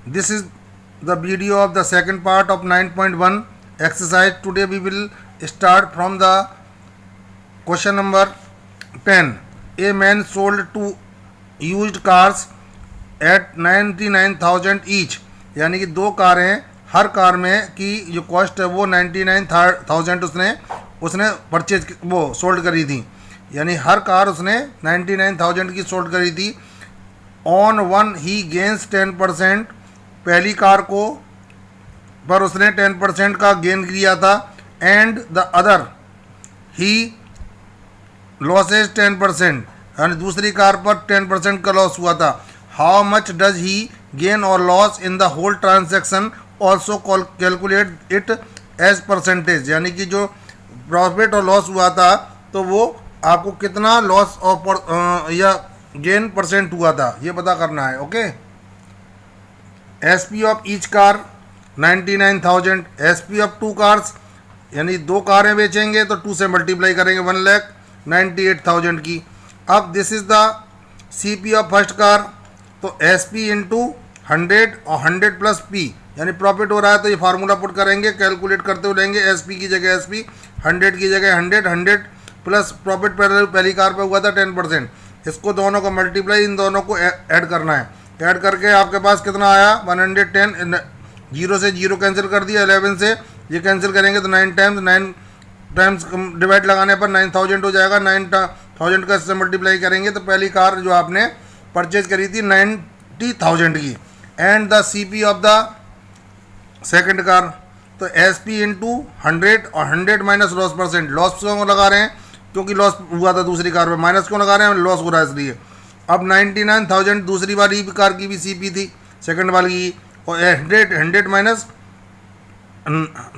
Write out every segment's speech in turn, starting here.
This is the video of the second part of 9.1 exercise. Today we will start from the question number 10. A man sold two used cars at 99,000 each. यानी कि दो कारें, हर car में की जो cost है वो 99,000 उसने परचेज वो सोल्ड करी थी। यानी हर कार उसने 99,000 की सोल्ड करी थी। ऑन वन ही गेन्स 10%, पहली कार को पर उसने 10% का गेन किया था। And the other he losses 10%, यानी दूसरी कार पर 10% का लॉस हुआ था। How much does he gain और loss in the whole transaction, also calculate it as percentage. यानी कि जो प्रॉफिट और लॉस हुआ था तो वो आपको कितना लॉस और या गेन परसेंट हुआ था ये पता करना है। Okay. SP of each car 99,000, SP of two cars यानी दो कारें बेचेंगे तो 2 से मल्टीप्लाई करेंगे 1,98,000 की। अब this is the CP of first car, तो एसपी इंटू 100 और 100 प्लस पी, यानी प्रॉफिट हो रहा है तो ये फार्मूला पुट करेंगे, कैलकुलेट करते हुए लेंगे। एसपी की जगह एसपी, 100 की जगह 100 प्लस प्रॉफिट पहली कार पे हुआ था 10%। इसको दोनों को मल्टीप्लाई, इन दोनों को ऐड करना है। ऐड करके आपके पास कितना आया 110। जीरो से जीरो कैंसिल कर दिया, 11 से ये कैंसिल करेंगे तो 9 टाइम्स डिवाइड लगाने पर 9,000 हो जाएगा। 9,000 का इससे मल्टीप्लाई करेंगे तो पहली कार जो आपने परचेज करी थी 90,000 की। And the CP of the second car, तो एस पी इंटू 100 और 100 माइनस लॉस परसेंट। लॉस क्यों लगा रहे हैं? क्योंकि लॉस हुआ था दूसरी कार में। माइनस क्यों लगा रहे हैं? लॉस हो रहा है इसलिए। अब 99,000 दूसरी वाली कार की भी सीपी थी, सेकंड वाली की, और 100 माइनस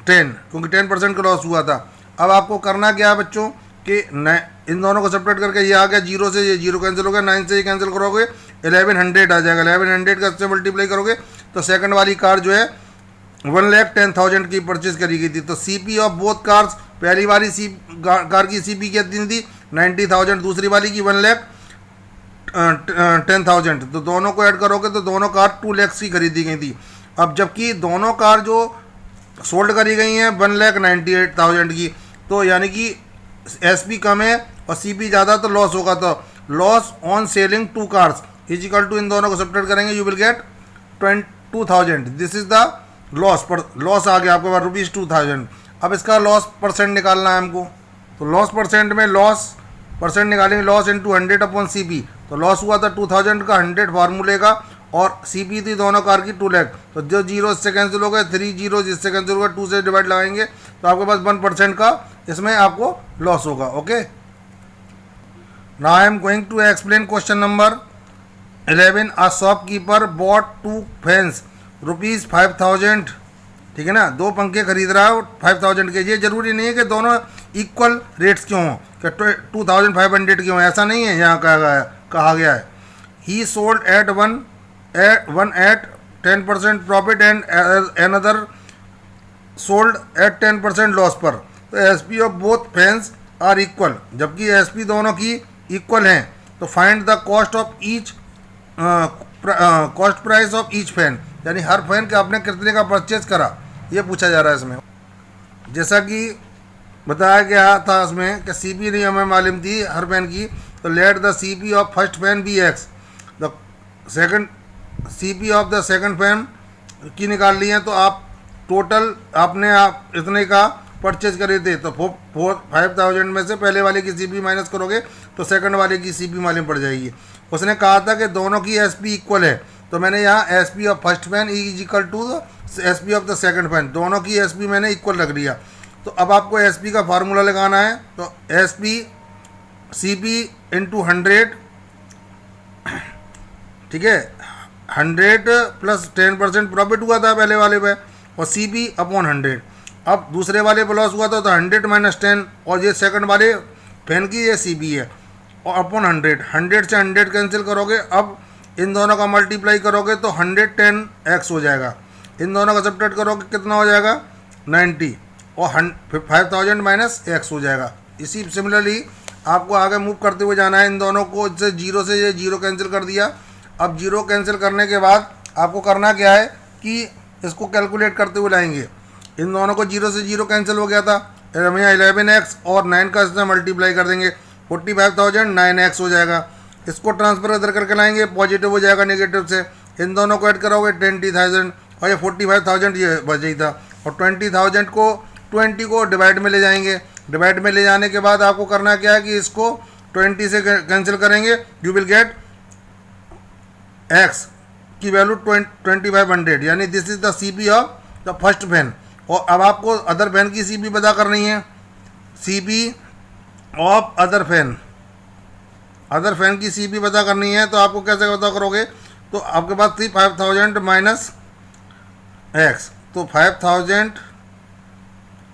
10 क्योंकि 10% का लॉस हुआ था। अब आपको करना क्या है बच्चों कि इन दोनों को सेपरेट करके ये आ गया, जीरो से ये जीरो कैंसिल हो गया, 9 से ये कैंसिल करोगे 1100 आ जाएगा। 1100 का इससे मल्टीप्लाई करोगे तो सेकंड वाली कार जो है 1,10,000 की परचेज करी गई थी। तो सीपी ऑफ बोथ कार्स, पहली वाली कार की सीपी कितनी थी 90,000, दूसरी वाली की 1,10,000। तो दोनों को ऐड करोगे तो दोनों कार 2 लाख की खरीदी गई थी। अब जबकि दोनों कार जो सोल्ड करी गई हैं 1,98,000 की, तो यानी कि एसपी कम है और सीपी ज़्यादा, तो लॉस होगा। तो loss on selling 2 cars is equal to, इन दोनों को सेपरेट करेंगे, you will get 22,000। This is the loss. पर लॉस आ गया आपके पास ₹2,000। अब इसका लॉस परसेंट निकालना है हमको, तो लॉस परसेंट में लॉस परसेंट निकालेंगे, लॉस इंटू 100 अपॉन सीपी। तो लॉस हुआ था 2,000 का, 100 फार्मूले का, और सीपी थी दोनों कार की 2 लाख। तो जो जीरो इससे कैंसिल हो गए, 3 जीरो इससे कैंसिल हो गए, 2 से डिवाइड लगाएंगे तो आपके पास 1% का इसमें आपको लॉस होगा। Okay. Now I am going to explain question number 11। A shopkeeper bought 2 fans ₹5,000। ठीक है ना, 2 पंखे खरीद रहा है 5,000 के। ये जरूरी नहीं है कि दोनों इक्वल रेट्स क्यों हों, कि 2,500 क्यों, ऐसा नहीं है। यहाँ कहा गया है he sold at one at 10% profit and another sold at 10% loss पर। तो SP of both fans are equal, जबकि एसपी दोनों की इक्वल हैं। तो find the cost of each cost price of each fan, यानी हर फैन के आपने कितने का परचेज करा ये पूछा जा रहा है इसमें। जैसा कि बताया गया था इसमें कि सीपी नहीं हमें मालूम थी हर फैन की, तो let the CP of first fan be X, the second CP of the second fan की निकाल ली है। तो आप टोटल आपने आप इतने का परचेज करे थे, तो 5,000 में से पहले वाले की सीपी माइनस करोगे तो सेकंड वाले की सीपी मालूम पड़ जाएगी। उसने कहा था कि दोनों की एसपी इक्वल है, तो मैंने यहाँ SP of first fan is equal to SP of the second fan, दोनों की एसपी मैंने इक्वल रख लिया। तो अब आपको एसपी का फार्मूला लगाना है, तो एसपी सीपी इंटू 100, ठीक है, 100 प्लस 10% प्रॉफिट हुआ था पहले वाले पे, और सीपी अपॉन 100। अब दूसरे वाले पे लॉस हुआ था तो 100 माइनस 10, और ये सेकंड वाले फैन की ये सीपी है, और अपॉन 100 से 100 कैंसिल करोगे। अब इन दोनों का मल्टीप्लाई करोगे तो 110x हो जाएगा। इन दोनों का सब्ट्रैक्ट करोगे कितना हो जाएगा 90, और 5,000 माइनस x हो जाएगा। इसी सिमिलरली आपको आगे मूव करते हुए जाना है। इन दोनों को इससे जीरो से ये जीरो कैंसिल कर दिया। अब जीरो कैंसिल करने के बाद आपको करना क्या है कि इसको कैलकुलेट करते हुए लाएंगे। इन दोनों को 0 से 0 कैंसिल हो गया था, हम यहाँ 11x और 9 का इसमें मल्टीप्लाई कर देंगे, 45,000 9x हो जाएगा। इसको ट्रांसफर इधर करके लाएंगे, पॉजिटिव हो जाएगा नेगेटिव से। इन दोनों को ऐड कराओगे 20,000 और ये 45,000 ये बच ही था। और 20,000 को 20 को डिवाइड में ले जाएंगे। डिवाइड में ले जाने के बाद आपको करना क्या है कि इसको 20 से कैंसिल करेंगे, यू विल गेट x की वैल्यू 2500, यानी this is the CP of the first fan. और अब आपको अदर फैन की CP पता करनी है, CP of other fan, other fan की CP पता करनी है। तो आपको कैसे पता करोगे, तो आपके पास थी 5,000 माइनस x, तो 5,000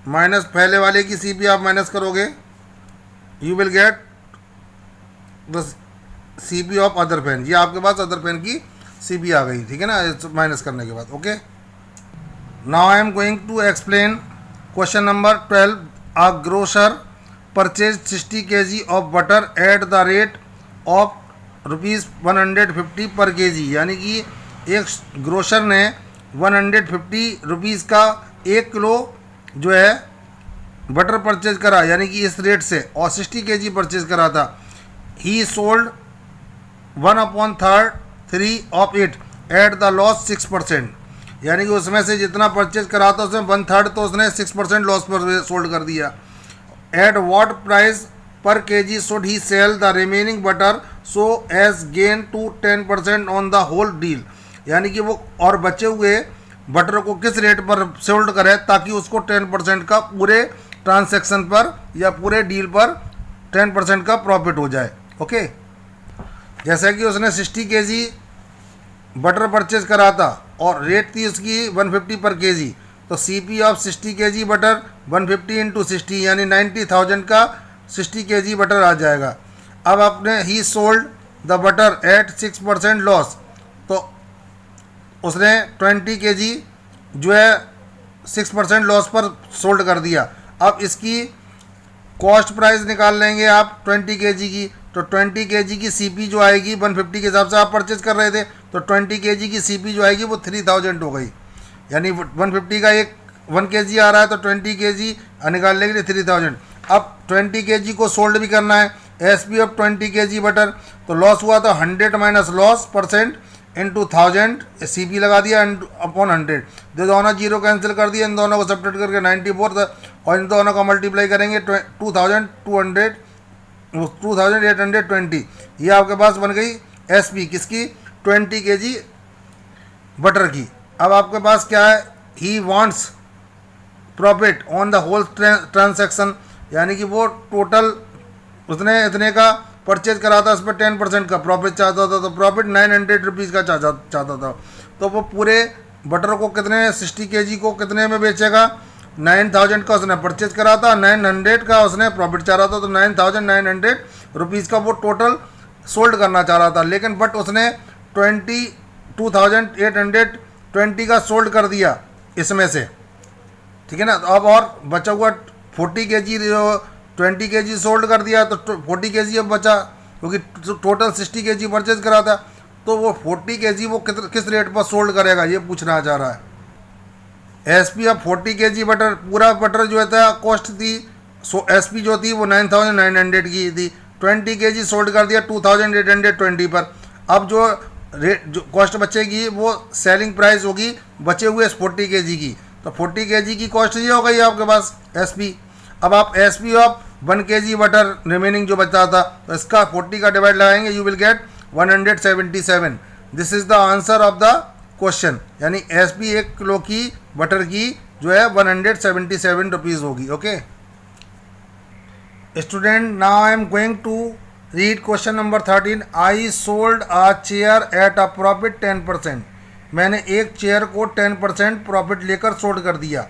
माइनस पहले वाले की CP आप माइनस करोगे, you will get the CP of other fan. ये आपके पास अदर फैन की CP आ गई, ठीक है ना, माइनस करने के बाद। Okay, now I am going to explain question number 12। A grocer purchase 60 kg of butter at the rate of ₹150 पर kg, यानी कि एक ग्रोसर ने 150 रुपीज़ का 1 किलो जो है बटर परचेज करा, यानी कि इस रेट से, और 60 kg परचेज करा था। ही sold 1/3 of it at the loss 6%, यानी कि उसमें से जितना परचेज करा था उसमें 1/3 तो उसने 6% लॉस पर सोल्ड कर दिया। At what price per kg should he sell the remaining butter so as gain to 10% on the whole deal, यानी कि वो और बचे हुए बटर को किस रेट पर सोल्ड करे ताकि उसको 10% का पूरे ट्रांसैक्शन पर या पूरे डील पर 10% का प्रॉफिट हो जाए। ओके, जैसे कि उसने 60 kg बटर परचेज करा था और रेट थी उसकी 150 पर kg, तो CP of 60 kg butter 150 into 60, यानी 90,000 का 60 kg बटर आ जाएगा। अब आपने he sold the butter at 6% loss, तो उसने 20 kg जो है 6% लॉस पर सोल्ड कर दिया। अब इसकी कॉस्ट प्राइस निकाल लेंगे आप 20 kg की, तो 20 kg की CP जो आएगी 150 के हिसाब से आप परचेज कर रहे थे, तो 20 kg की CP जो आएगी वो 3,000 हो गई, यानी 150 का 1 kg आ रहा है तो 20 kg निकाल लेंगे 3,000। अब 20 kg को सोल्ड भी करना है, SP ऑफ 20 kg बटर, तो लॉस हुआ तो 100 minus loss percent into 1000 CP लगा दिया अपॉन 100, जो दोनों जीरो कैंसिल कर दिया, इन दोनों को सब्ट्रैक्ट करके 94 और इन दोनों को मल्टीप्लाई करेंगे 2,820, ये आपके पास बन गई SP किसकी, 20 kg बटर की। अब आपके पास क्या है, he wants profit on the whole transaction, यानी कि वो टोटल उसने इतने का परचेज करा था, उस पर 10% का प्रॉफिट चाहता था, तो प्रॉफिट 900 रुपीज़ का चाहता था। तो वो पूरे बटर को कितने 60 kg को कितने में बेचेगा, 9,000 का उसने परचेज करा था, 900 का उसने प्रॉफिट चाह रहा था, तो 9,900 रुपीज़ का वो टोटल सोल्ड करना चाह रहा था। लेकिन बट उसने 22,820 का सोल्ड कर दिया इसमें से, ठीक है ना। तो अब और बचा हुआ 40 kg, 20 kg सोल्ड कर दिया तो 40 kg अब बचा, क्योंकि टोटल 60 kg परचेज करा था, तो वो 40 kg वो किस रेट पर सोल्ड करेगा ये पूछना चाह रहा है। SP अब 40 kg बटर, पूरा बटर जो था कॉस्ट थी, SP जो थी वो 9,900 की थी, 20 kg सोल्ड कर दिया 2,820 पर। अब जो रेट जो कॉस्ट बचेगी वो सेलिंग प्राइस होगी बचे हुए 40 kg की, तो 40 kg की कॉस्ट ये हो गई आपके पास SP। अब आप SP of 1 kg butter remaining जो बचा था, तो इसका 40 का डिवाइड लगाएंगे, you will get 177। This is the answer of the question, यानी SP 1 किलो की बटर की जो है 177 रुपीज़ होगी। Okay student, now I am going to read question number 13। I sold a chair at a profit 10%, मैंने एक chair को 10% profit लेकर सोल्ड कर दिया।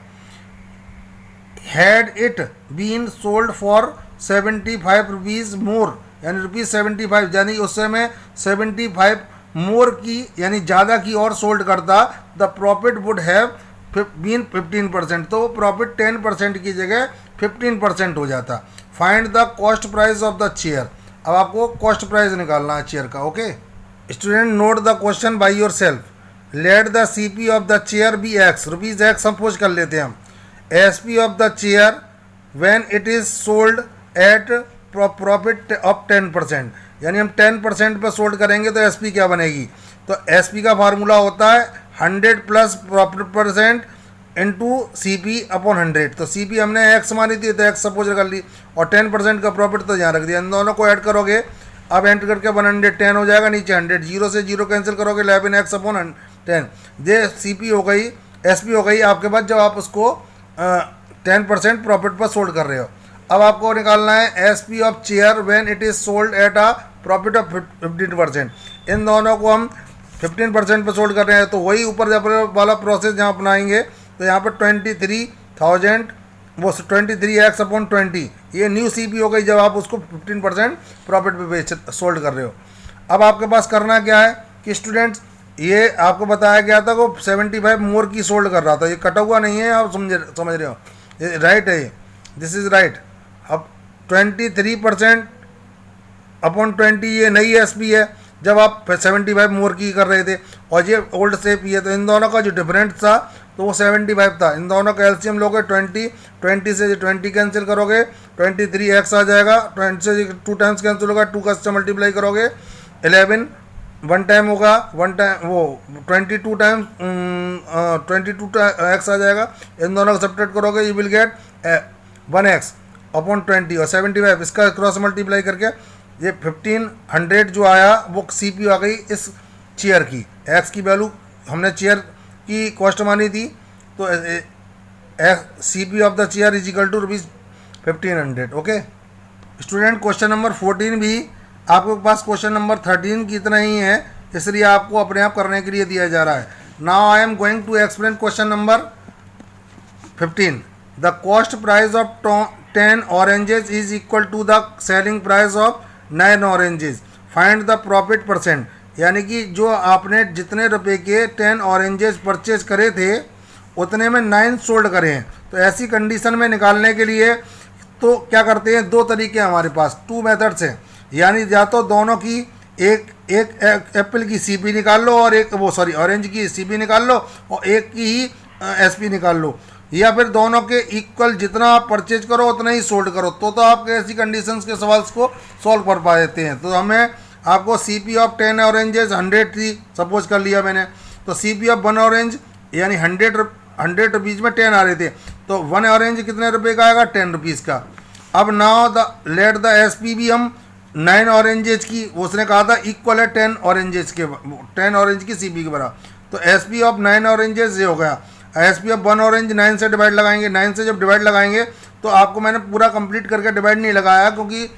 Had it been sold for 75 rupees more, यानी ₹75, यानी उससे मैं 75 मोर की यानी ज़्यादा की और सोल्ड करता, the profit would have been 15%, तो प्रॉफिट 10% की जगह 15% हो जाता। Find the cost price of the chair, अब आपको कॉस्ट प्राइस निकालना है चेयर का। Okay student, note the question by yourself. Let the CP of the chair be X, rupees X suppose कर लेते हैं हम. SP of the chair when it is sold at profit of 10%, यानी हम 10% पर sold करेंगे तो SP क्या बनेगी. तो SP का फार्मूला होता है 100 plus profit percent into CP upon 100. तो CP हमने x मानी थी तो x सपोज कर ली, और 10% का प्रॉफिट तो यहाँ रख दिया. इन दोनों को ऐड करोगे, अब एंटर करके 110 हो जाएगा, नीचे 100, जीरो से जीरो कैंसिल करोगे 11x अपॉन 10. ये CP हो गई, SP हो गई आपके पास जब आप उसको 10% प्रॉफिट पर सोल्ड कर रहे हो. अब आपको निकालना है SP of chair when it is sold eight a profit of 15%. इन दोनों को हम 15% पर सोल्ड कर रहे हैं, तो वही ऊपर जब वाला प्रोसेस जहाँ अपनाएंगे तो यहाँ पर 23,000 वो 23x अपॉन 20, ये न्यू CP हो गई जब आप उसको 15% प्रॉफिट पे बेच सोल्ड कर रहे हो. अब आपके पास करना क्या है कि स्टूडेंट्स, ये आपको बताया गया था वो 75 मोर की सोल्ड कर रहा था, ये कटा हुआ नहीं है, आप समझ रहे हो, ये राइट है, ये दिस इज राइट. अब 23% अपॉन 20 ये नई SP है जब आप 75 मोर की कर रहे थे, और ये ओल्ड सेप ये, तो इन दोनों का जो डिफरेंस था तो वो 75 था. इन दोनों का LCM लोगे 20 से 20 कैंसिल करोगे 23x आ जाएगा, 20 से 2 टाइम्स कैंसिल होगा, 2 का से मल्टीप्लाई करोगे 11 वन टाइम होगा, वन टाइम वो 22 टाइम्स 22x आ जाएगा. इन दोनों का सब्ट्रैक्ट करोगे you will gate 1x upon 20 और 75, इसका क्रॉस मल्टीप्लाई करके ये 1500 जो आया वो CP आ गई इस चेयर की. x की वैल्यू हमने चेयर की कॉस्ट मानी थी, तो CP of the chair is equal to ₹1500. Okay student, question number 14 भी आपके पास क्वेश्चन नंबर 13 की इतना ही है, इसलिए आपको अपने आप करने के लिए दिया जा रहा है. Now I am going to explain question number 15. The cost price of 10 oranges is equal to the selling price of 9 oranges. Find the profit percent, यानी कि जो आपने जितने रुपए के 10 ऑरेंजेस परचेज करे थे उतने में 9 सोल्ड करे हैं. तो ऐसी कंडीशन में निकालने के लिए तो क्या करते हैं, दो तरीके हमारे पास, 2 मेथड्स हैं. यानी या तो दोनों की एक एप्पल की CP निकाल लो और एक ऑरेंज की CP निकाल लो और एक की ही SP निकाल लो, या फिर दोनों के इक्वल जितना आप परचेज करो उतना ही सोल्ड करो, तो आप ऐसी कंडीशंस के सवाल को सॉल्व कर पाते हैं. तो हमें आपको CP ऑफ 10 ऑरेंजेस 100 थी सपोज कर लिया मैंने, तो CP ऑफ 1 ऑरेंज यानी 100 रुपीज़ में 10 आ रहे थे, तो 1 ऑरेंज कितने रुपए का आएगा, 10 रुपीज़ का. अब नाउ लेट द SP भी हम 9 ऑरेंजेस की, उसने कहा था इक्वल है 10 ऑरेंजेस के, 10 ऑरेंज की CP के बराबर. तो SP ऑफ 9 ऑरेंजेस ये हो गया. SP ऑफ 1 ऑरेंज 9 से डिवाइड लगाएंगे, 9 से जब डिवाइड लगाएंगे तो आपको मैंने पूरा कंप्लीट करके डिवाइड नहीं लगाया क्योंकि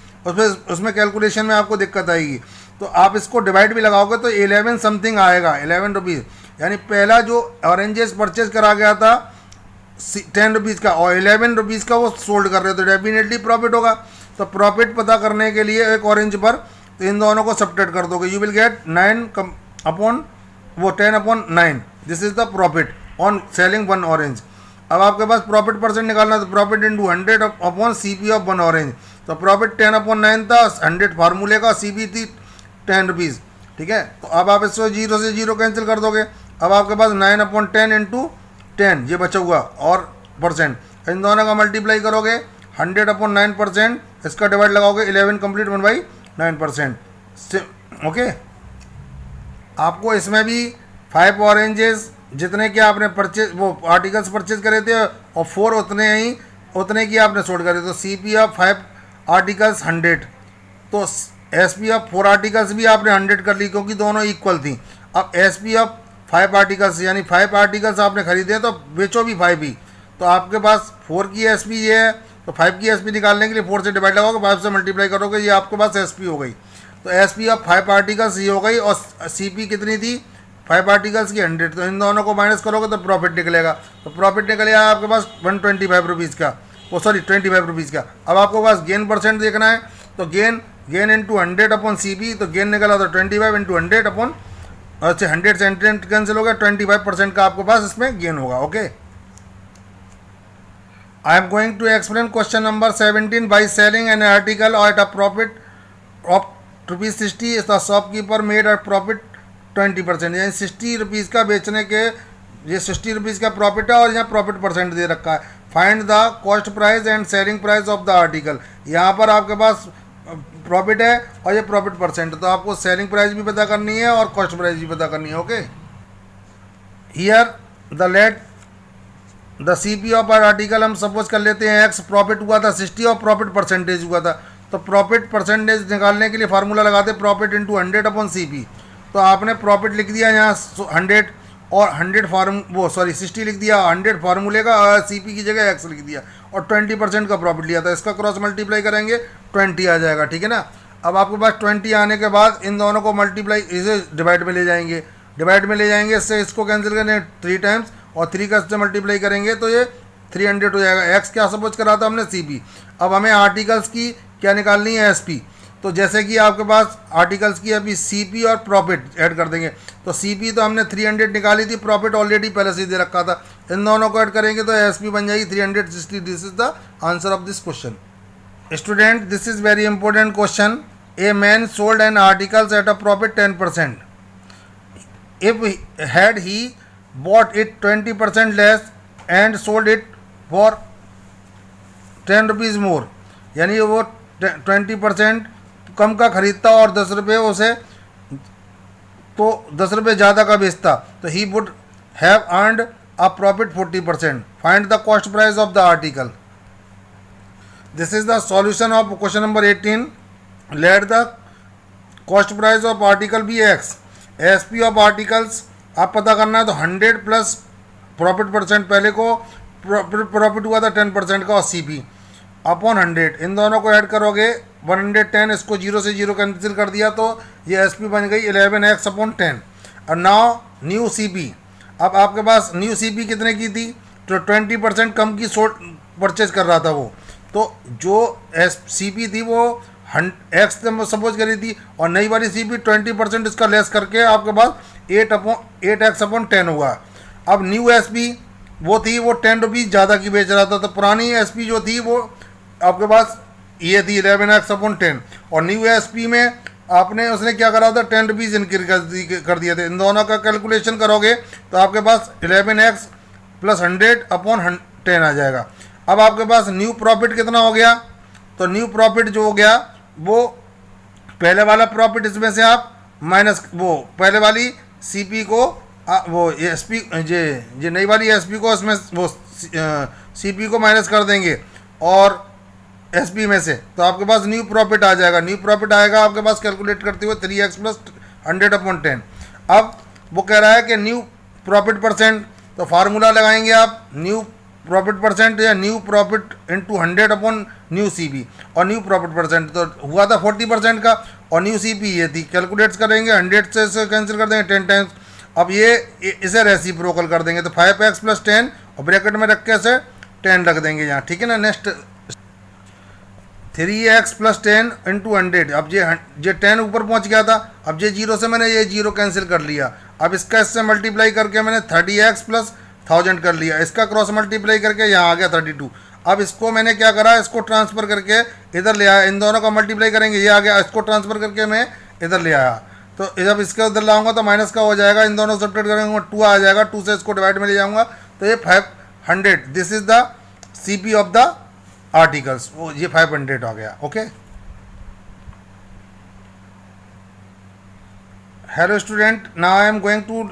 उसमें कैलकुलेशन में आपको दिक्कत आएगी. तो आप इसको डिवाइड भी लगाओगे तो 11 समथिंग आएगा, 11 रुपीज़. यानी पहला जो ऑरेंजेस परचेज करा गया था 10 रुपीज़ का और 11 रुपीज़ का वो सोल्ड कर रहे हो, तो डेफिनेटली प्रॉफिट होगा. तो प्रॉफिट पता करने के लिए एक ऑरेंज पर तो इन दोनों को सब्ट्रैक्ट कर दोगे, यू विल गेट 9 अपॉन वो 10 upon 9. This is the profit on selling 1 orange. अब आपके पास प्रॉफिट परसेंट निकालना, तो profit into 100 upon CP of 1 orange. तो प्रॉफिट 10 अपॉन 9 था, 100 फार्मूले का, CP थी 10 रुपीज़. ठीक है, तो अब आप इसको जीरो से जीरो कैंसिल कर दोगे. अब आपके पास 9 अपॉन 10 इंटू 10 ये बचा हुआ और परसेंट, इन दोनों का मल्टीप्लाई करोगे 100 अपॉन 9%, इसका डिवाइड लगाओगे 11 कंप्लीट 1/9%. ओके, आपको इसमें भी 5 ऑरेंजेस जितने के आपने परचेज वो आर्टिकल्स परचेज करे थे और 4 उतने की आपने सोल्ड करे, तो CP ऑफ 5 आर्टिकल्स 100, तो SP ऑफ 4 आर्टिकल्स भी आपने 100 कर ली क्योंकि दोनों इक्वल थी. अब SP ऑफ 5 आर्टिकल्स यानी 5 आर्टिकल्स आपने खरीदे तो बेचो भी 5 ही, तो आपके पास 4 की SP ये है, तो 5 की SP निकालने के लिए 4 से डिवाइड लगाओगे, 5 से मल्टीप्लाई करोगे, ये आपके पास SP हो गई. तो SP ऑफ 5 आर्टिकल्स ये हो गई और CP कितनी थी 5 आर्टिकल्स की 100, तो इन दोनों को माइनस करोगे तो प्रॉफिट निकलेगा. तो प्रॉफिट निकलेगा आपके पास 125 रुपीज़ का, 25 रुपीज़ का. अब आपको पास गेन परसेंट देखना है, तो गेन इंटू 100 अपॉन CP, तो गेन निकला तो 25 इंटू 100 अपॉन, अच्छा 100 से 100 कैंसिल हो गया, 25% का आपके पास इसमें गेन होगा. Okay, I am going to explain question number 17. By selling an article at a profit of ₹60, the shopkeeper made a profit 20%, यानी 60 रुपीज़ का बेचने के, ये 60 रुपीज़ का प्रॉफिट है और यहाँ प्रॉफिट परसेंट दे रखा है। Find the cost price and selling price of the article. यहाँ पर आपके पास प्रॉफिट है और ये प्रॉफिट परसेंट, तो आपको सेलिंग प्राइस भी पता करनी है और कॉस्ट प्राइस भी पता करनी है। Okay, here the late the CP of article हम सपोज कर लेते हैं एक्स, प्रॉफिट हुआ था 60 और प्रॉफिट परसेंटेज हुआ था, तो प्रॉफिट परसेंटेज निकालने के लिए फार्मूला लगाते प्रॉफिट इंटू 100 अपॉन CP। तो आपने प्रॉफिट लिख दिया यहाँ 100 और 60 लिख दिया, 100 फार्मूले का, CP की जगह एक्स लिख दिया और 20% का प्रॉफिट लिया था। इसका क्रॉस मल्टीप्लाई करेंगे 20 आ जाएगा, ठीक है ना। अब आपके पास 20 आने के बाद इन दोनों को मल्टीप्लाई, इसे डिवाइड में ले जाएंगे, इससे इसको कैंसिल करेंगे 3 टाइम्स और 3 का इससे मल्टीप्लाई करेंगे तो ये 300 हो जाएगा। एक्स क्या सपोज करा था हमने, CP। अब हमें आर्टिकल्स की क्या निकालनी है, SP। तो जैसे कि आपके पास आर्टिकल्स की अभी CP और प्रॉफिट ऐड कर देंगे, तो CP तो हमने 300 निकाली थी, प्रॉफिट ऑलरेडी पहले से दे रखा था, इन दोनों को ऐड करेंगे तो SP बन जाएगी 360। This is the answer of this question. Student, this is very important question. A man sold N articles eight a profit 10%। If had he bought it 20% less and sold it for 10 rupees more, यानी वो 20% कम का खरीदता और 10 रुपये उसे, तो 10 रुपये ज़्यादा का बेचता, तो ही would have earned a profit 40%। Find the cost price of the article. This is the solution of question number 18। Let the cost price of article be x. SP of articles आप पता करना है, तो 100 प्लस प्रॉफिट परसेंट, पहले को profit हुआ था 10% का और CP अपॉन 100, इन दोनों को ऐड करोगे 110, इसको 0 से 0 कैंसिल कर दिया तो ये SP बन गई 11x अपॉन 10। और नाउ न्यू CP। अब आपके पास न्यू CP कितने की थी, तो 20% कम की परचेज कर रहा था वो, तो जो CP थी वो एक्स सपोज करी थी और नई वाली CP 20% इसका लेस करके आपके पास 8x अपॉन 10 हुआ। अब न्यू SP वो थी, वो 10 रुपीज़ ज़्यादा की बेच रहा था, तो पुरानी SP जो थी वो आपके पास ये थी 11x अपॉन 10, और न्यू SP में आपने उसने क्या करा था 10 रुपीज़ इनक्रीज कर दिए थे। इन दोनों का कैलकुलेशन करोगे तो आपके पास 11x प्लस 100 अपॉन 10 आ जाएगा। अब आपके पास न्यू प्रॉफिट कितना हो गया, तो न्यू प्रॉफिट जो हो गया वो पहले वाला प्रॉफिट इसमें से आप माइनस, वो पहले वाली CP को वो SP जे नई वाली SP को इसमें वो CP को माइनस कर देंगे और SP में से, तो आपके पास न्यू प्रॉफिट आ जाएगा। न्यू प्रॉफिट आएगा आपके पास कैलकुलेट करते हुए 3x प्लस 100 अपॉन 10। अब वो कह रहा है कि न्यू प्रॉफिट परसेंट, तो फार्मूला लगाएंगे आप न्यू प्रॉफिट परसेंट या new profit into 100 upon new CP, और न्यू प्रॉफिट परसेंट तो हुआ था 40% का और न्यू CP ये थी, कैलकुलेट्स करेंगे 100 से इसे कैंसिल कर देंगे 10 टाइम्स। अब ये इसे रेसिप्रोकल कर देंगे, तो 5x प्लस 10 और ब्रैकेट में रख के इसे 10 रख देंगे यहाँ, ठीक है ना। Next 3x plus 10 into 100। अब ये 10 ऊपर पहुँच गया था, अब ये 0 से मैंने ये 0 कैंसिल कर लिया। अब इसका इससे मल्टीप्लाई करके मैंने 30x प्लस 1000 कर लिया, इसका क्रॉस मल्टीप्लाई करके यहाँ आ गया 32। अब इसको मैंने क्या करा, इसको ट्रांसफ़र करके इधर ले आया, इन दोनों का मल्टीप्लाई करेंगे ये आ गया, इसको ट्रांसफ़र करके मैं इधर ले आया, तो जब इसके उधर लाऊंगा तो माइनस का हो जाएगा, इन दोनों सब्ट्रैक्ट करेंगे 2 आ जाएगा, 2 से इसको डिवाइड में ले जाऊंगा तो ये 500। This is the CP of the articles, वो ये 500 आ गया। Okay, hello student, now I am going to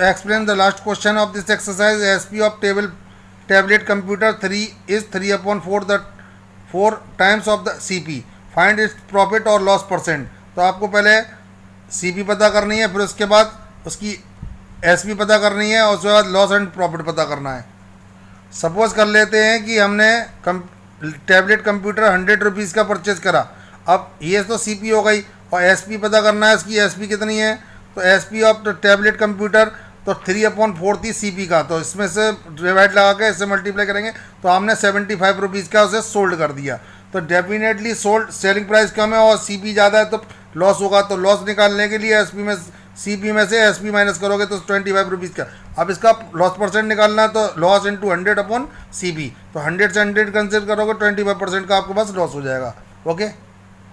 explain the last question of this exercise. SP of tablet computer 3 is 3 upon 4 the 4 times of the CP. Find its profit or loss percent. तो आपको पहले CP पता करनी है, फिर उसके बाद उसकी SP पता करनी है और उसके बाद लॉस एंड प्रॉफिट पता करना है। सपोज कर लेते हैं कि हमने टैबलेट कंप्यूटर 100 रुपीज़ का परचेज करा। अब ये तो CP हो गई और SP पता करना है, इसकी SP कितनी है, तो SP ऑफ टैबलेट कंप्यूटर तो 3 अपॉन 4 थी CP का, तो इसमें से डिवाइड लगा के इससे मल्टीप्लाई करेंगे तो हमने 75 रुपीज़ का उसे सोल्ड कर दिया। तो डेफिनेटली सोल्ड सेलिंग प्राइस कम है और CP ज़्यादा है तो लॉस होगा। तो लॉस निकालने के लिए CP में से SP माइनस करोगे तो 25 रुपीज़ का। अब इसका लॉस परसेंट निकालना है तो लॉस इंटू 100 अपॉन CP, तो 100 से 100 कंसिडर करोगे 25% का आपके पास लॉस हो जाएगा। ओके।